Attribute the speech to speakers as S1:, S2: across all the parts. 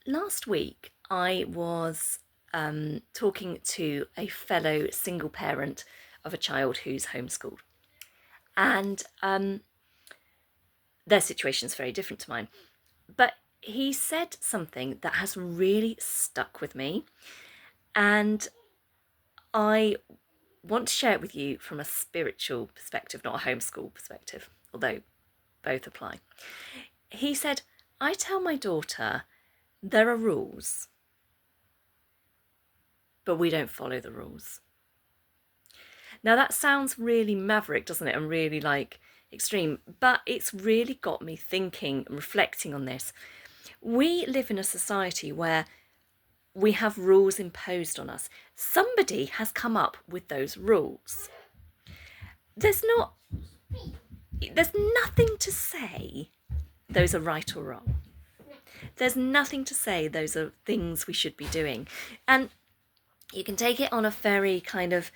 S1: last week I was talking to a fellow single parent of a child who's homeschooled, and their situation is very different to mine. But he said something that has really stuck with me, and I want to share it with you from a spiritual perspective, not a homeschool perspective, although both apply. He said, I tell my daughter there are rules, but we don't follow the rules. Now that sounds really maverick, doesn't it? And really extreme, but it's really got me thinking and reflecting on this. We live in a society where we have rules imposed on us. Somebody has come up with those rules. There's nothing to say those are right or wrong. There's nothing to say those are things we should be doing. And you can take it on a very kind of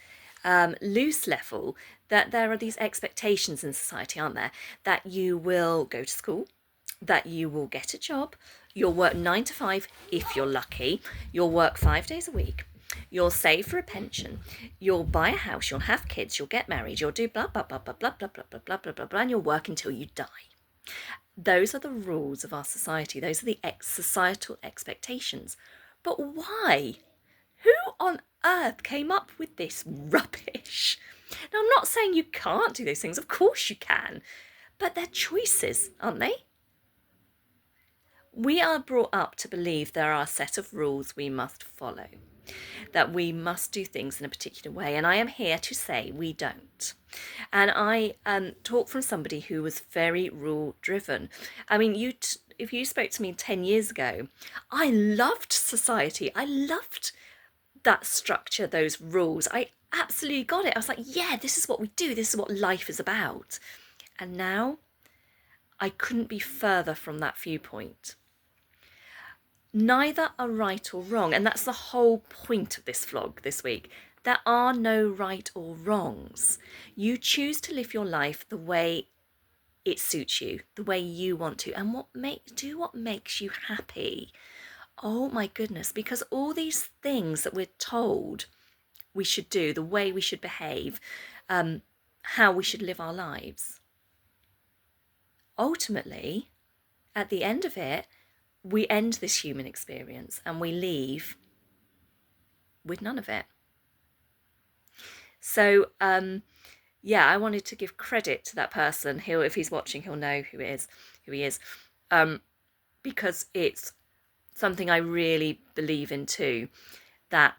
S1: loose level, that there are these expectations in society, aren't there? That you will go to school, that you will get a job, you'll work 9 to 5 if you're lucky, you'll work 5 days a week, you'll save for a pension, you'll buy a house, you'll have kids, you'll get married, you'll do blah blah blah blah blah blah blah blah blah blah blah blah, and you'll work until you die. Those are the rules of our society. Those are the societal expectations. But why? Who on earth came up with this rubbish? Now, I'm not saying you can't do those things. Of course you can. But they're choices, aren't they? We are brought up to believe there are a set of rules we must follow, that we must do things in a particular way. And I am here to say we don't. And I talk from somebody who was very rule driven. I mean, if you spoke to me 10 years ago, I loved society. I loved that structure, those rules. I absolutely got it. I was like, yeah, this is what we do. This is what life is about. And now I couldn't be further from that viewpoint. Neither are right or wrong. And that's the whole point of this vlog this week. There are no right or wrongs. You choose to live your life the way it suits you, the way you want to, and do what makes you happy. Oh my goodness, because all these things that we're told we should do, the way we should behave, how we should live our lives, ultimately, at the end of it, we end this human experience and we leave with none of it. So, yeah, I wanted to give credit to that person. If he's watching, he'll know who he is, because it's something I really believe in too, that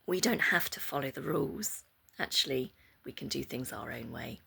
S1: we don't have to follow the rules. Actually, we can do things our own way.